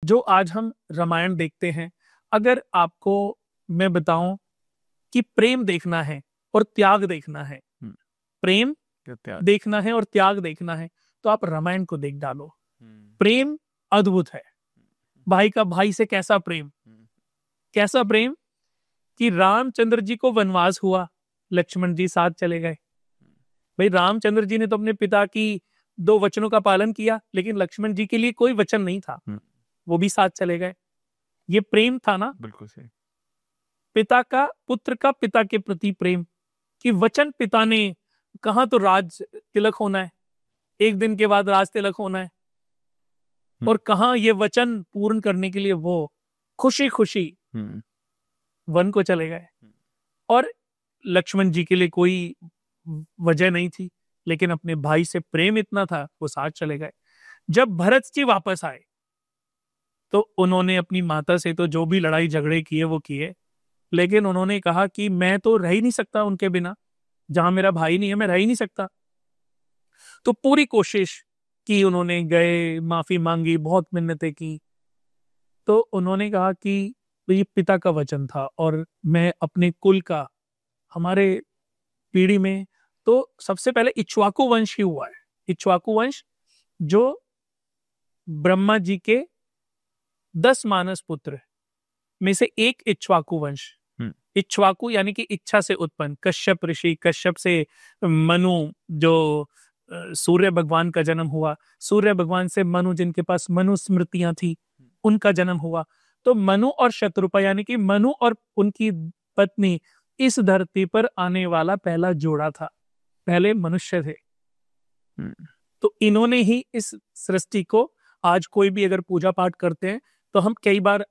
जो आज हम रामायण देखते हैं, अगर आपको मैं बताऊं कि प्रेम देखना है और त्याग देखना है, हम्म, प्रेम त्याग। देखना है और त्याग देखना है, तो आप रामायण को देख डालो। हम्म, प्रेम अद्भुत है। भाई का भाई से कैसा प्रेम, हम्म, कैसा प्रेम कि रामचंद्र जी को वनवास हुआ, लक्ष्मण जी साथ चले गए। भाई रामचंद्र जी ने तो अपने पिता की दो वचनों का पालन किया, लेकिन लक्ष्मण जी के लिए कोई वचन नहीं था, हम्म, वो भी साथ चले गए। ये प्रेम था ना, बिल्कुल सही। पिता का पुत्र का पिता के प्रति प्रेम, कि वचन पिता ने कहा तो राज तिलक होना है, एक दिन के बाद राज तिलक होना है, हम्म, और कहा ये वचन पूर्ण करने के लिए वो खुशी खुशी हम्म, वन को चले गए। और लक्ष्मण जी के लिए कोई वजह नहीं थी, लेकिन अपने भाई से प्रेम इतना था, वो साथ चले गए। जब भरत जी वापस आए, तो उन्होंने अपनी माता से तो जो भी लड़ाई झगड़े किए वो किए, लेकिन उन्होंने कहा कि मैं तो रह ही नहीं सकता उनके बिना, जहां मेरा भाई नहीं है मैं रह ही नहीं सकता। तो पूरी कोशिश की उन्होंने, गए माफी मांगी, बहुत मिन्नतें की। तो उन्होंने कहा कि ये पिता का वचन था और मैं अपने कुल का, हमारे पीढ़ी में तो सबसे पहले इक्ष्वाकु वंश ही हुआ है। इक्ष्वाकु वंश जो ब्रह्मा जी के 10 मानस पुत्र में से एक इक्ष्वाकु वंश। हम्म, इक्ष्वाकु यानी कि इच्छा से उत्पन्न, कश्यप ऋषि, कश्यप से मनु, जो सूर्य भगवान का जन्म हुआ, सूर्य भगवान से मनु जिनके पास मनु स्मृतियां थी, उनका जन्म हुआ। तो मनु और शत्रुपा यानी कि मनु और उनकी पत्नी इस धरती पर आने वाला पहला जोड़ा था, पहले मनुष्य थे। हम्म, तो इन्होंने ही इस सृष्टि को, आज कोई भी अगर पूजा पाठ करते हैं तो हम कई बार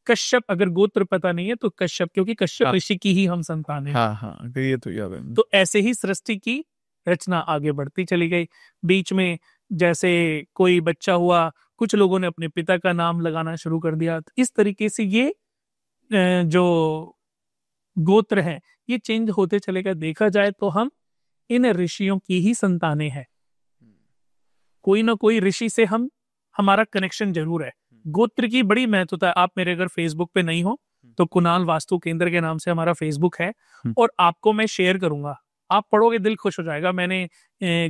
कश्यप, अगर गोत्र पता नहीं है तो कश्यप, क्योंकि कश्यप हाँ ऋषि की ही हम संतान हैं। हाँ हाँ, ये तो याद है। तो ऐसे ही सृष्टि की रचना आगे बढ़ती चली गई। बीच में जैसे कोई बच्चा हुआ, कुछ लोगों ने अपने पिता का नाम लगाना शुरू कर दिया। तो इस तरीके से ये जो गोत्र है ये चेंज होते चले गए। देखा जाए तो हम इन ऋषियों की ही संतानें हैं, कोई ना कोई ऋषि से हम, हमारा कनेक्शन जरूर है। गोत्र की बड़ी महत्वता है। आप मेरे अगर फेसबुक पे नहीं हो तो कुणाल वास्तु केंद्र के नाम से हमारा फेसबुक है, हम्म, और आपको मैं शेयर करूंगा, आप पढ़ोगे दिल खुश हो जाएगा। मैंने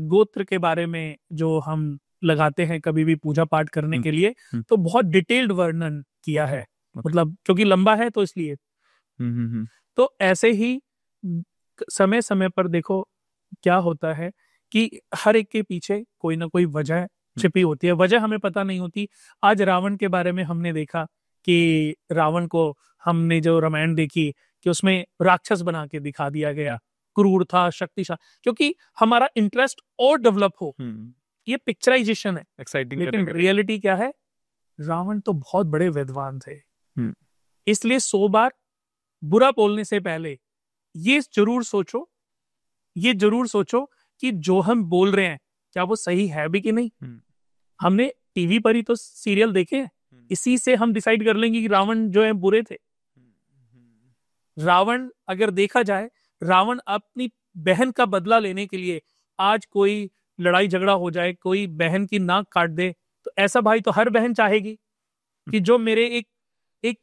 गोत्र के बारे में जो हम लगाते हैं कभी भी पूजा पाठ करने हम्म, के लिए, हम्म, तो बहुत डिटेल्ड वर्णन किया है, ओके। मतलब क्योंकि लंबा है तो इसलिए। हम्म, तो ऐसे ही समय समय पर देखो क्या होता है कि हर एक के पीछे कोई ना कोई वजह छिपी होती है, वजह हमें पता नहीं होती। आज रावण के बारे में हमने देखा कि रावण को, हमने जो रामायण देखी कि उसमें राक्षस बना के दिखा दिया गया, क्रूर था, शक्तिशाली, क्योंकि हमारा इंटरेस्ट और डेवलप हो, हम्म, ये पिक्चराइजेशन है। एक्साइटिंग लेकिन करने के लिए। रियलिटी क्या है, रावण तो बहुत बड़े विद्वान थे। हम्म, इसलिए 100 बार बुरा बोलने से पहले ये जरूर सोचो, ये जरूर सोचो कि जो हम बोल रहे हैं क्या वो सही है भी कि नहीं। हम्म, हमने टीवी पर ही तो सीरियल देखे हैं, इसी से हम डिसाइड कर लेंगे कि रावण जो है बुरे थे। रावण अगर देखा जाए, रावण अपनी बहन का बदला लेने के लिए, आज कोई लड़ाई झगड़ा हो जाए, कोई बहन की नाक काट दे, तो ऐसा भाई तो हर बहन चाहेगी कि जो मेरे एक एक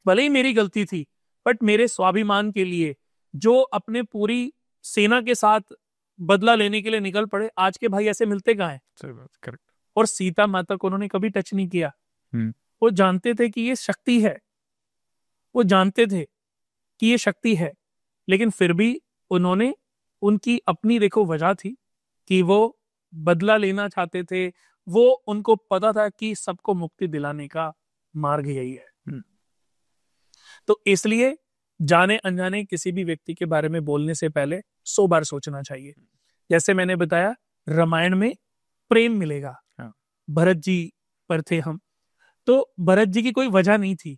भले ही मेरी गलती थी, बट मेरे स्वाभिमान के लिए जो अपने पूरी सेना के साथ बदला लेने के लिए निकल पड़े। आज के भाई ऐसे मिलते कहाँ हैं। सही बात, करेक्ट। और सीता माता को उन्होंने कभी टच नहीं किया। हम्म, वो जानते थे कि ये शक्ति है, वो जानते थे कि ये शक्ति है, लेकिन फिर भी उन्होंने, उनकी अपनी देखो वजह थी कि वो बदला लेना चाहते थे। वो, उनको पता था कि सबको मुक्ति दिलाने का मार्ग यही है। हम्म, तो इसलिए जाने अनजाने किसी भी व्यक्ति के बारे में बोलने से पहले 100 बार सोचना चाहिए। जैसे मैंने बताया, रामायण में प्रेम मिलेगा। हाँ, भरत जी पर थे हम, तो भरत जी की कोई वजह नहीं थी,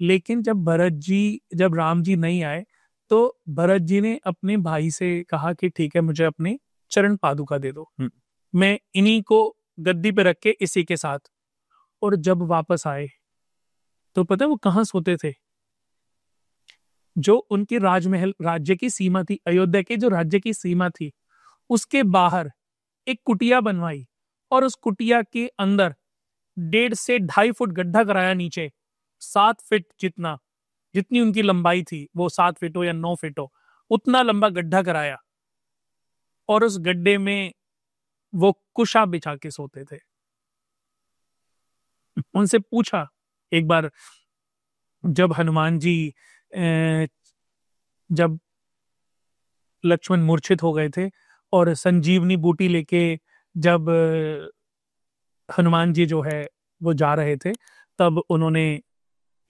लेकिन जब राम जी नहीं आए, तो भरत जी ने अपने भाई से कहा कि ठीक है, मुझे अपने चरण पादुका दे दो, हम्म, मैं इन्हीं को गद्दी पे रख के इसी के साथ। और जब वापस आए तो पता है वो कहाँ सोते थे। जो उनकी राजमहल, राज्य की सीमा थी, अयोध्या की जो राज्य की सीमा थी, उसके बाहर एक कुटिया बनवाई, और उस कुटिया के अंदर 1.5 से 2.5 फुट गड्ढा कराया नीचे, 7 फीट जितना, जितनी उनकी लंबाई थी, वो 7 फीट हो या 9 फीट हो, उतना लंबा गड्ढा कराया, और उस गड्ढे में वो कुशा बिछा के सोते थे। उनसे पूछा एक बार, जब हनुमान जी जब लक्ष्मण मूर्छित हो गए थे और संजीवनी बूटी लेके जब हनुमान जी जो है वो जा रहे थे, तब उन्होंने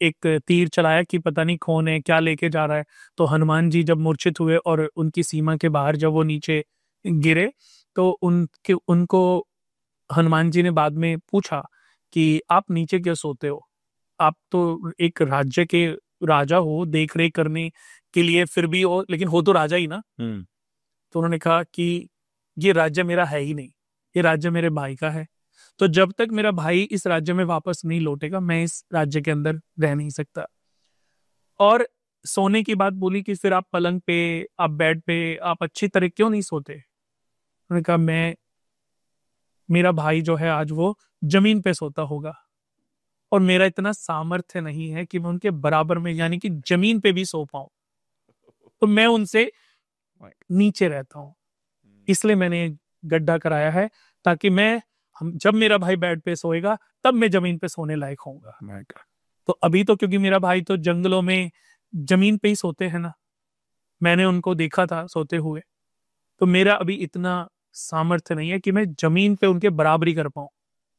एक तीर चलाया कि पता नहीं कौन है, क्या लेके जा रहा है। तो हनुमान जी जब मूर्छित हुए और उनकी सीमा के बाहर जब वो नीचे गिरे, तो उनको हनुमान जी ने बाद में पूछा कि आप नीचे क्यों सोते हो, आप तो एक राज्य के राजा हो, देख रेख करने के लिए फिर भी हो, लेकिन हो तो राजा ही ना। तो उन्होंने कहा कि ये राज्य मेरा है ही नहीं, ये राज्य मेरे भाई का है, तो जब तक मेरा भाई इस राज्य में वापस नहीं लौटेगा, मैं इस राज्य के अंदर रह नहीं सकता। और सोने की बात बोली कि फिर आप पलंग पे, आप बेड पे, आप अच्छी तरह क्यों नहीं सोते। उन्होंने कहा मेरा भाई जो है आज वो जमीन पे सोता होगा, और मेरा इतना सामर्थ्य नहीं है कि मैं उनके बराबर में, यानी कि जमीन पे भी सो पाऊं, तो मैं उनसे नीचे रहता हूं, इसलिए मैंने गड्ढा कराया है, ताकि जब मेरा भाई बेड पे सोएगा तब मैं जमीन पे सोने लायक होऊंगा। तो अभी तो क्योंकि मेरा भाई तो जंगलों में जमीन पे ही सोते हैं ना, मैंने उनको देखा था सोते हुए, तो मेरा अभी इतना सामर्थ्य नहीं है कि मैं जमीन पे उनके बराबरी कर पाऊं।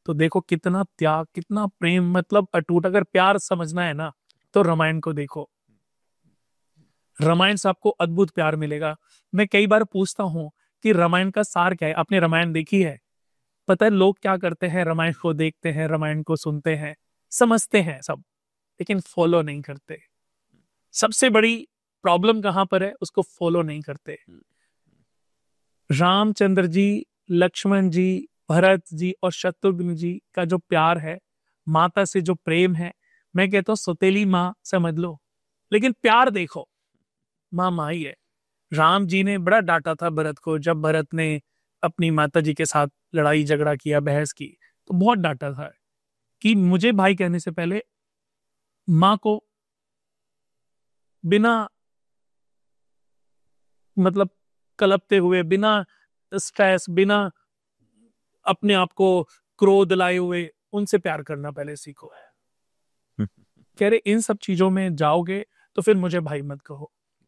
तो देखो कितना त्याग, कितना प्रेम, मतलब अटूट। अगर प्यार समझना है ना, तो रामायण को देखो, रामायण से आपको अद्भुत प्यार मिलेगा। मैं कई बार पूछता हूं कि रामायण का सार क्या है। आपने रामायण देखी है? पता है लोग क्या करते हैं, रामायण को देखते हैं, रामायण को सुनते हैं, समझते हैं सब, लेकिन फॉलो नहीं करते। सबसे बड़ी प्रॉब्लम कहां पर है, उसको फॉलो नहीं करते। रामचंद्र जी, लक्ष्मण जी, भरत जी और शत्रुघ्न जी का जो प्यार है, माता से जो प्रेम है, मैं कहता हूं सौतेली माँ समझ लो, लेकिन प्यार देखो, माँ माँ ही है। राम जी ने बड़ा डांटा था भरत को, जब भरत ने अपनी माता जी के साथ लड़ाई झगड़ा किया, बहस की, तो बहुत डांटा था कि मुझे भाई कहने से पहले माँ को बिना, मतलब कलपते हुए, बिना स्ट्रेस, बिना अपने आप को क्रोध लाए हुए उनसे प्यार करना पहले सीखो है। कह रहे इन सब चीजों में जाओगे तो फिर मुझे भाई मत कहो।